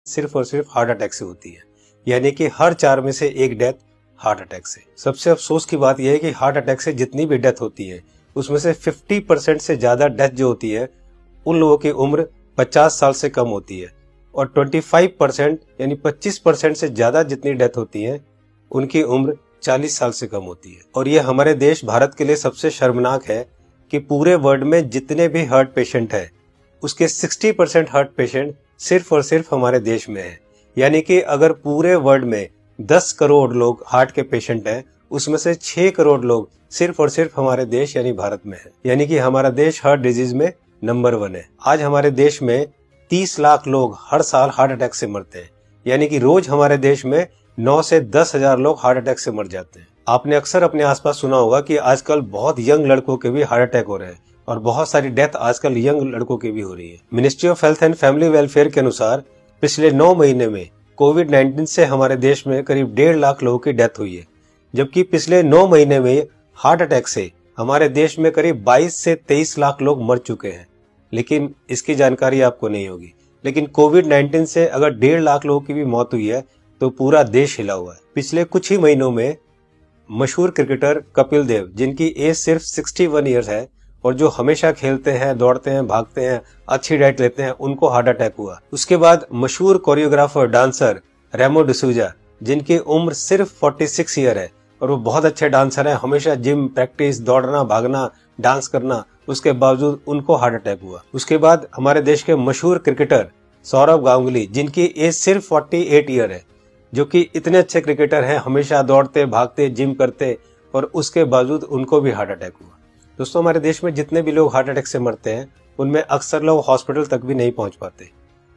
सिर्फ और सिर्फ हार्ट अटैक से होती है, यानी कि हर 4 में से 1 डेथ हार्ट अटैक से। सबसे अफसोस की बात यह है कि हार्ट अटैक से जितनी भी डेथ होती है उसमें से 50% से ज्यादा डेथ जो होती है उन लोगों की उम्र 50 साल से कम होती है, और 25% यानी 25% से ज्यादा जितनी डेथ होती है उनकी उम्र 40 साल से कम होती है। और ये हमारे देश भारत के लिए सबसे शर्मनाक है कि पूरे वर्ल्ड में जितने भी हार्ट पेशेंट हैं उसके 60% हार्ट पेशेंट सिर्फ और सिर्फ हमारे देश में है। यानी कि अगर पूरे वर्ल्ड में 10 करोड़ लोग हार्ट के पेशेंट हैं उसमें से 6 करोड़ लोग सिर्फ और सिर्फ हमारे देश यानी भारत में है। यानी कि हमारा देश हार्ट डिजीज में नंबर 1 है। आज हमारे देश में 30 लाख लोग हर साल हार्ट अटैक से मरते हैं, यानी कि रोज हमारे देश में 9 से 10 हजार लोग हार्ट अटैक से मर जाते हैं। आपने अक्सर अपने आसपास सुना होगा कि आजकल बहुत यंग लड़कों के भी हार्ट अटैक हो रहे हैं और बहुत सारी डेथ आजकल यंग लड़कों की भी हो रही है। Ministry of health and family welfare के अनुसार पिछले 9 महीने में कोविड-19 से हमारे देश में करीब 1.5 लाख लोगों की डेथ हुई है, जबकि पिछले 9 महीने में हार्ट अटैक से हमारे देश में करीब 22 से 23 लाख लोग मर चुके हैं। लेकिन इसकी जानकारी आपको नहीं होगी, लेकिन कोविड-19 से अगर 1.5 लाख लोगों की भी मौत हुई है तो पूरा देश हिला हुआ है। पिछले कुछ ही महीनों में मशहूर क्रिकेटर कपिल देव, जिनकी एज सिर्फ 61 ईयर्स है और जो हमेशा खेलते हैं, दौड़ते हैं, भागते हैं, अच्छी डाइट लेते हैं, उनको हार्ट अटैक हुआ। उसके बाद मशहूर कोरियोग्राफर डांसर रेमो डिसूजा, जिनकी उम्र सिर्फ 46 ईयर है और वो बहुत अच्छे डांसर हैं, हमेशा जिम, प्रैक्टिस, दौड़ना, भागना, डांस करना, उसके बावजूद उनको हार्ट अटैक हुआ। उसके बाद हमारे देश के मशहूर क्रिकेटर सौरव गांगुली, जिनकी एज सिर्फ 48 ईयर है, जो कि इतने अच्छे क्रिकेटर हैं, हमेशा दौड़ते, भागते, जिम करते, और उसके बावजूद उनको भी हार्ट अटैक हुआ। दोस्तों, हमारे देश में जितने भी लोग हार्ट अटैक से मरते हैं उनमें अक्सर लोग हॉस्पिटल तक भी नहीं पहुंच पाते।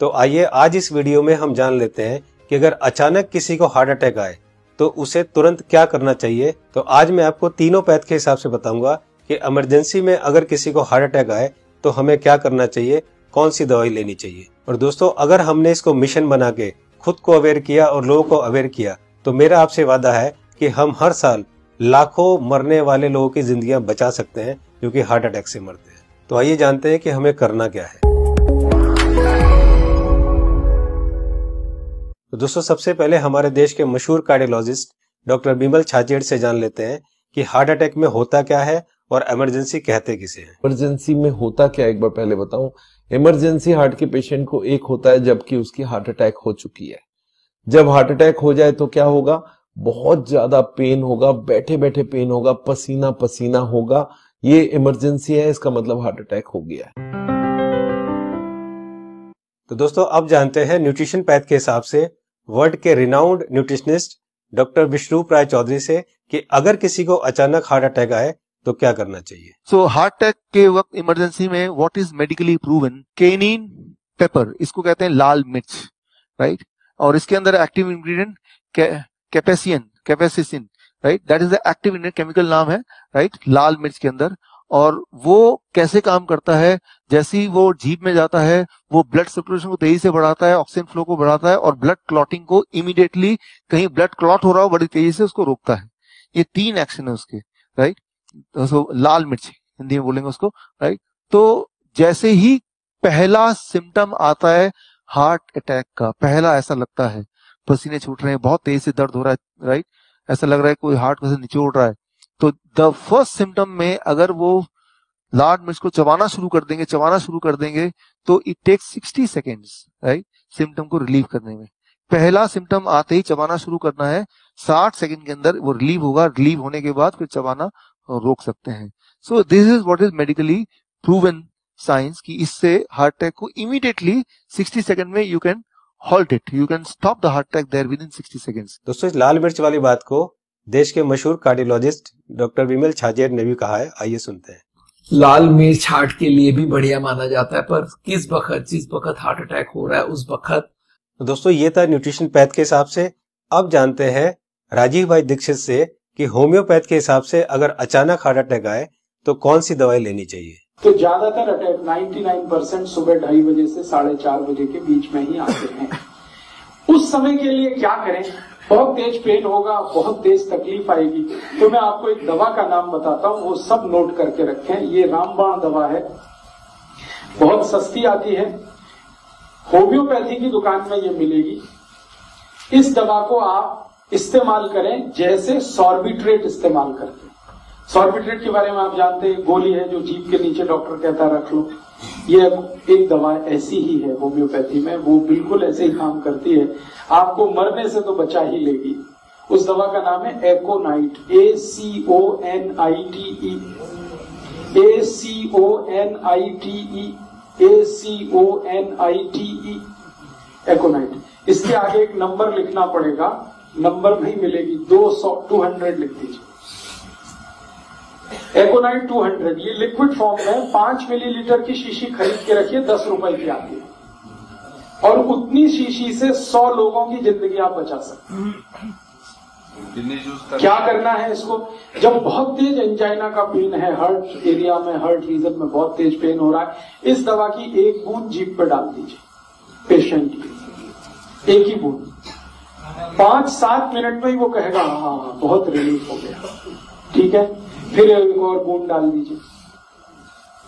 तो आइए आज इस वीडियो में हम जान लेते हैं कि अगर अचानक किसी को हार्ट अटैक आए तो उसे तुरंत क्या करना चाहिए। तो आज मैं आपको तीनों पैथ के हिसाब से बताऊंगा कि इमरजेंसी में अगर किसी को हार्ट अटैक आए तो हमें क्या करना चाहिए, कौन सी दवाई लेनी चाहिए। और दोस्तों, अगर हमने इसको मिशन बना के खुद को अवेयर किया और लोगों को अवेयर किया तो मेरा आपसे वादा है कि हम हर साल लाखों मरने वाले लोगों की जिंदगियां बचा सकते हैं जो कि हार्ट अटैक से मरते हैं। तो आइए जानते हैं कि हमें करना क्या है। तो दोस्तों, सबसे पहले हमारे देश के मशहूर कार्डियोलॉजिस्ट डॉक्टर बिमल छाजेड़ से जान लेते हैं कि हार्ट अटैक में होता क्या है और इमरजेंसी कहते किसे हैं। इमरजेंसी में होता क्या, एक बार पहले बताऊं। इमरजेंसी हार्ट के पेशेंट को एक होता है जबकि उसकी हार्ट अटैक हो चुकी है। जब हार्ट अटैक हो जाए तो क्या होगा, बहुत ज्यादा पेन होगा, बैठे बैठे पेन होगा, पसीना पसीना होगा। ये इमरजेंसी है, इसका मतलब हार्ट अटैक हो गया है। तो दोस्तों, अब जानते हैं न्यूट्रिशन पैथ के हिसाब से वर्ल्ड के रिनाउंड न्यूट्रिशनिस्ट डॉक्टर विश्वरूप राय चौधरी से कि अगर किसी को अचानक हार्ट अटैक आए तो क्या करना चाहिए। सो हार्ट अटैक के वक्त इमरजेंसी में what is medically proven, cayenne pepper, इसको कहते हैं लाल मिर्च, राइट। और इसके अंदर active ingredient capsaicin, right, that is the active ingredient, chemical नाम है, राइट, लाल मिर्च के अंदर। और वो कैसे काम करता है, जैसे ही वो जीभ में जाता है वो ब्लड सर्कुलेशन को तेजी से बढ़ाता है, ऑक्सीजन फ्लो को बढ़ाता है और ब्लड क्लॉटिंग को इमीडिएटली, कहीं ब्लड क्लॉट हो रहा हो बड़ी तेजी से उसको रोकता है। ये 3 एक्शन है उसके, राइट। तो लाल मिर्च हिंदी में बोलेंगे उसको, राइट। तो जैसे ही पहला सिम्टम आता है हार्ट अटैक का, पहला ऐसा लगता है पसीने छूट रहे हैं, बहुत तेज से दर्द हो रहा है, राइट, ऐसा लग रहा है कोई हार्ट में से निचोड़ रहा है, तो द फर्स्ट सिम्टम में अगर वो लाल मिर्च को चबाना शुरू कर देंगे तो it takes 60 seconds, right, symptom को रिलीव करने में। पहला सिम्टम आते ही चबाना शुरू करना है, 60 सेकेंड के अंदर वो रिलीव होगा, रिलीव होने के बाद फिर चबाना रोक सकते हैं। So this is what is medically proven science कि इससे हार्ट अटैक को इमीडिएटली 60 सेकेंड में you can halt it, you can stop the heart attack there within 60 seconds. दोस्तों, इस लाल मिर्च वाली बात को देश के मशहूर कार्डियोलॉजिस्ट डॉक्टर बिमल छाजेड़ ने भी कहा है, आइए सुनते हैं। लाल मिर्च हार्ट के लिए भी बढ़िया माना जाता है, पर जिस वक्त हार्ट अटैक हो रहा है उस वक्त। तो दोस्तों, ये था न्यूट्रिशन पैथ के हिसाब से। अब जानते हैं राजीव भाई दीक्षित से कि होम्योपैथ के हिसाब से अगर अचानक हार्ट अटैक आए तो कौन सी दवाई लेनी चाहिए। तो ज्यादातर अटैक 99% सुबह 2:30 बजे से 4:30 बजे के बीच में ही आते हैं। उस समय के लिए क्या करें, बहुत तेज पेन होगा, बहुत तेज तकलीफ आएगी, तो मैं आपको एक दवा का नाम बताता हूँ, वो सब नोट करके रखें। ये रामबाण दवा है, बहुत सस्ती आती है, होम्योपैथी की दुकान में ये मिलेगी। इस दवा को आप इस्तेमाल करें जैसे सॉर्बिट्रेट इस्तेमाल करते हैं। सॉर्बिट्रेट के बारे में आप जानते हैं, गोली है जो जीभ के नीचे डॉक्टर कहता है रख लो। ये एक दवा ऐसी ही है होम्योपैथी में, वो बिल्कुल ऐसे ही काम करती है, आपको मरने से तो बचा ही लेगी। उस दवा का नाम है एकोनाइट, ACONITE, ACONITE, एकोनाइट। इसके आगे एक नंबर लिखना पड़ेगा, नंबर नहीं मिलेगी, 200 लिख दीजिए। एकोनाइट 200, ये लिक्विड फॉर्म में 5 मिलीलीटर की शीशी खरीद के रखिए, 10 रुपए की आती है, और उतनी शीशी से 100 लोगों की जिंदगी आप बचा सकते हैं। क्या करना है इसको? जब बहुत तेज एंजाइना का पेन है, हार्ट एरिया में, हार्ट रीजन में बहुत तेज पेन हो रहा है, इस दवा की एक बूंद जीभ पे डाल दीजिए पेशेंट की, एक ही बूंद। 5-7 मिनट में ही वो कहेगा हाँ बहुत रिलीफ हो गया, ठीक है। फिर एक और बूंद डाल दीजिए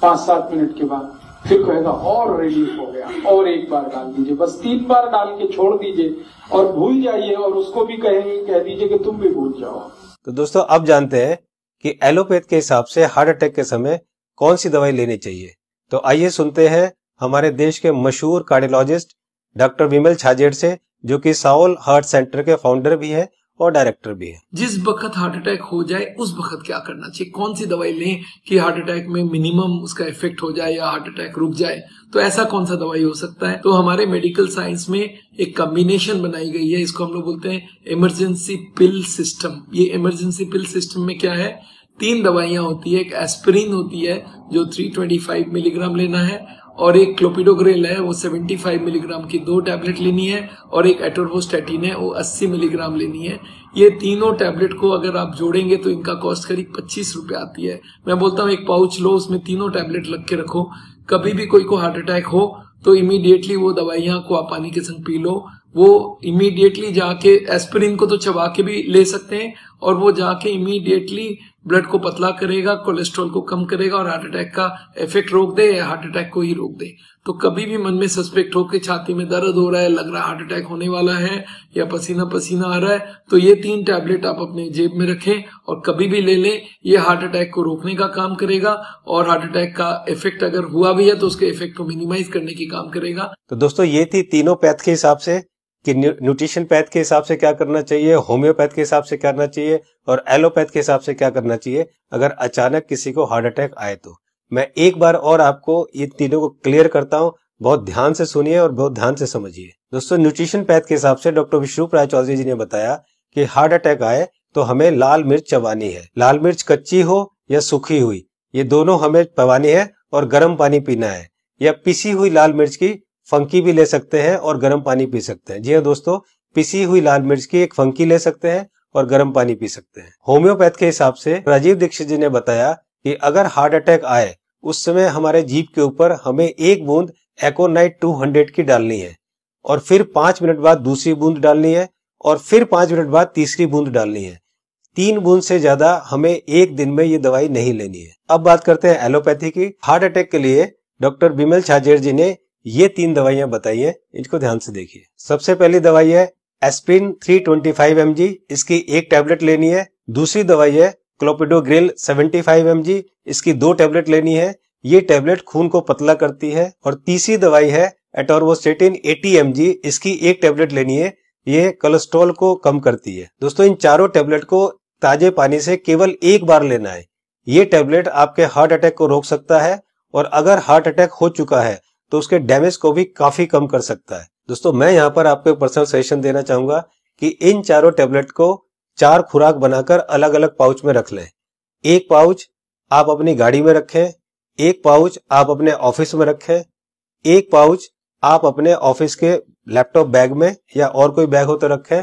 5-7 मिनट के बाद, फिर कहेगा और रिलीफ हो गया, और एक बार डाल दीजिए। बस 3 बार डाल के छोड़ दीजिए और भूल जाइए, और उसको भी कह दीजिए कि तुम भी भूल जाओ। तो दोस्तों अब जानते हैं कि एलोपैथ के हिसाब से हार्ट अटैक के समय कौन सी दवाई लेनी चाहिए। तो आइए सुनते हैं हमारे देश के मशहूर कार्डियोलॉजिस्ट डॉक्टर विमल छाजेड़ से, जो कि साउल हार्ट सेंटर के फाउंडर भी है और डायरेक्टर भी है। जिस वक्त हार्ट अटैक हो जाए उस वक्त क्या करना चाहिए, कौन सी दवाई लें कि हार्ट अटैक में मिनिमम उसका इफेक्ट हो जाए या हार्ट अटैक रुक जाए, तो ऐसा कौन सा दवाई हो सकता है। तो हमारे मेडिकल साइंस में एक कॉम्बिनेशन बनाई गई है, इसको हम लोग बोलते हैं इमरजेंसी पिल सिस्टम। ये इमरजेंसी पिल सिस्टम में क्या है, 3 दवाइयां होती है। एक एस्पिरिन होती है जो 325 मिलीग्राम लेना है, और एक क्लोपिडोग्रेल है वो 75 मिलीग्राम की 2 टैबलेट लेनी है, और एक एटोर्वोस्टैटिन है वो 80 मिलीग्राम लेनी है। ये तीनों टैबलेट को अगर आप जोड़ेंगे तो इनका कॉस्ट करीब 25 रुपए आती है। मैं बोलता हूँ एक पाउच लो, उसमें तीनों टैबलेट लग के रखो, कभी भी कोई को हार्ट अटैक हो तो इमीडिएटली वो दवाइयां को आप पानी के संग पी लो। वो इमीडिएटली जाके एस्पिरिन को तो चबा के भी ले सकते हैं, और वो जाके इमीडिएटली ब्लड को पतला करेगा, कोलेस्ट्रॉल को कम करेगा, और हार्ट अटैक का इफेक्ट रोक दे या हार्ट अटैक को ही रोक दे। तो कभी भी मन में सस्पेक्ट हो कि छाती में दर्द हो रहा है, लग रहा है हार्ट अटैक होने वाला है, या पसीना पसीना आ रहा है, तो ये 3 टैबलेट आप अपने जेब में रखें और कभी भी ले लें। ये हार्ट अटैक को रोकने का काम करेगा, और हार्ट अटैक का इफेक्ट अगर हुआ भी है तो उसके इफेक्ट को मिनिमाइज करने की काम करेगा। तो दोस्तों ये थी तीनों पैथ के हिसाब से कि न्यूट्रिशन पैथ के हिसाब से क्या करना चाहिए, होम्योपैथ के हिसाब से क्या करना चाहिए, और एलोपैथ के हिसाब से क्या करना चाहिए अगर अचानक किसी को हार्ट अटैक आए तो। मैं एक बार और आपको ये तीनों को क्लियर करता हूं, बहुत ध्यान से सुनिए और बहुत ध्यान से समझिए। दोस्तों न्यूट्रिशन पैथ के हिसाब से डॉक्टर विष्णु राय चौधरी जी ने बताया कि हार्ट अटैक आए तो हमें लाल मिर्च चबानी है। लाल मिर्च कच्ची हो या सूखी हुई, ये दोनों हमें चबानी है, और गर्म पानी पीना है। या पिसी हुई लाल मिर्च की फंकी भी ले सकते हैं और गर्म पानी पी सकते हैं। जी हाँ दोस्तों, पिसी हुई लाल मिर्च की एक फंकी ले सकते हैं और गर्म पानी पी सकते हैं। होम्योपैथ के हिसाब से राजीव दीक्षित जी ने बताया कि अगर हार्ट अटैक आए उस समय हमारे जीभ के ऊपर हमें 1 बूंद एकोनाइट 200 की डालनी है, और फिर 5 मिनट बाद दूसरी बूंद डालनी है, और फिर 5 मिनट बाद तीसरी बूंद डालनी है। 3 बूंद से ज्यादा हमें एक दिन में ये दवाई नहीं लेनी है। अब बात करते हैं एलोपैथी की। हार्ट अटैक के लिए डॉक्टर विमल छाजेड़ जी ने ये 3 दवाइयां बताई है, इनको ध्यान से देखिए। सबसे पहली दवाई है एस्पिरिन 325 mg, इसकी 1 टैबलेट लेनी है। दूसरी दवाई है क्लोपिडोग्रेल 75 mg, इसकी 2 टैबलेट लेनी है। ये टैबलेट खून को पतला करती है। और तीसरी दवाई है एटोर्वोस्टैटिन 80 mg, इसकी 1 टैबलेट लेनी है। ये कोलेस्ट्रॉल को कम करती है। दोस्तों इन चारों टैबलेट को ताजे पानी से केवल 1 बार लेना है। ये टैबलेट आपके हार्ट अटैक को रोक सकता है, और अगर हार्ट अटैक हो चुका है तो उसके डैमेज को भी काफी कम कर सकता है। दोस्तों मैं यहाँ पर आपको एक पर्सनल सजेशन देना चाहूंगा कि इन चारों टैबलेट को 4 खुराक बनाकर अलग अलग पाउच में रख लें। 1 पाउच आप अपनी गाड़ी में रखें, 1 पाउच आप अपने ऑफिस में रखें, 1 पाउच आप अपने ऑफिस के लैपटॉप बैग में या और कोई बैग हो तो रखें,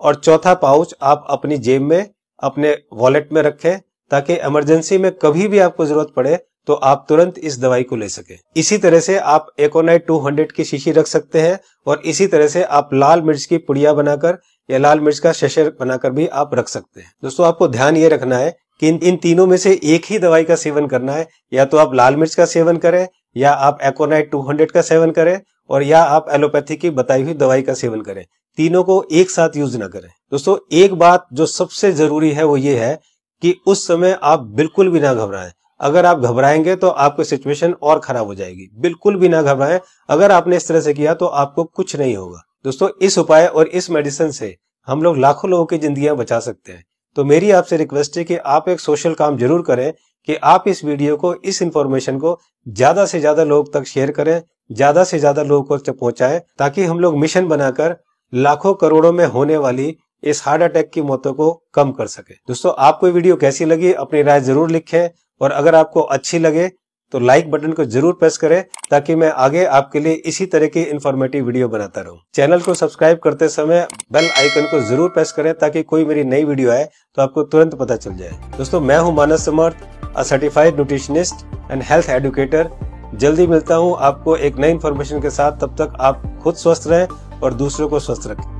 और चौथा पाउच आप अपनी जेब में अपने वॉलेट में रखें, ताकि इमरजेंसी में कभी भी आपको जरूरत पड़े तो आप तुरंत इस दवाई को ले सके। इसी तरह से आप एकोनाइट 200 की शीशी रख सकते हैं, और इसी तरह से आप लाल मिर्च की पुड़िया बनाकर या लाल मिर्च का शशे बनाकर भी आप रख सकते हैं। दोस्तों आपको ध्यान ये रखना है कि इन तीनों में से एक ही दवाई का सेवन करना है। या तो आप लाल मिर्च का सेवन करें, या आप एकोनाइट 200 का सेवन करें, और या आप एलोपैथी की बताई हुई दवाई का सेवन करें। तीनों को एक साथ यूज ना करें। दोस्तों एक बात जो सबसे जरूरी है वो ये है कि उस समय आप बिल्कुल भी ना घबराएं। अगर आप घबराएंगे तो आपकी सिचुएशन और खराब हो जाएगी। बिल्कुल भी ना घबराएं। अगर आपने इस तरह से किया तो आपको कुछ नहीं होगा। दोस्तों इस उपाय और इस मेडिसिन से हम लोग लाखों लोगों की जिंदगियां बचा सकते हैं। तो मेरी आपसे रिक्वेस्ट है कि आप एक सोशल काम जरूर करें कि आप इस वीडियो को, इस इंफॉर्मेशन को ज्यादा से ज्यादा लोग तक शेयर करें, ज्यादा से ज्यादा लोगों को पहुंचाएं, ताकि हम लोग मिशन बनाकर लाखों करोड़ों में होने वाली इस हार्ट अटैक की मौतों को कम कर सके। दोस्तों आपको वीडियो कैसी लगी अपनी राय जरूर लिखें, और अगर आपको अच्छी लगे तो लाइक बटन को जरूर प्रेस करें, ताकि मैं आगे आपके लिए इसी तरह की इंफॉर्मेटिव वीडियो बनाता रहूं। चैनल को सब्सक्राइब करते समय बेल आइकन को जरूर प्रेस करें, ताकि कोई मेरी नई वीडियो आए तो आपको तुरंत पता चल जाए। दोस्तों मैं हूं Manas Samarth, a certified nutritionist and health educator. जल्दी मिलता हूं आपको एक नई इंफॉर्मेशन के साथ। तब तक आप खुद स्वस्थ रहें और दूसरों को स्वस्थ रखें।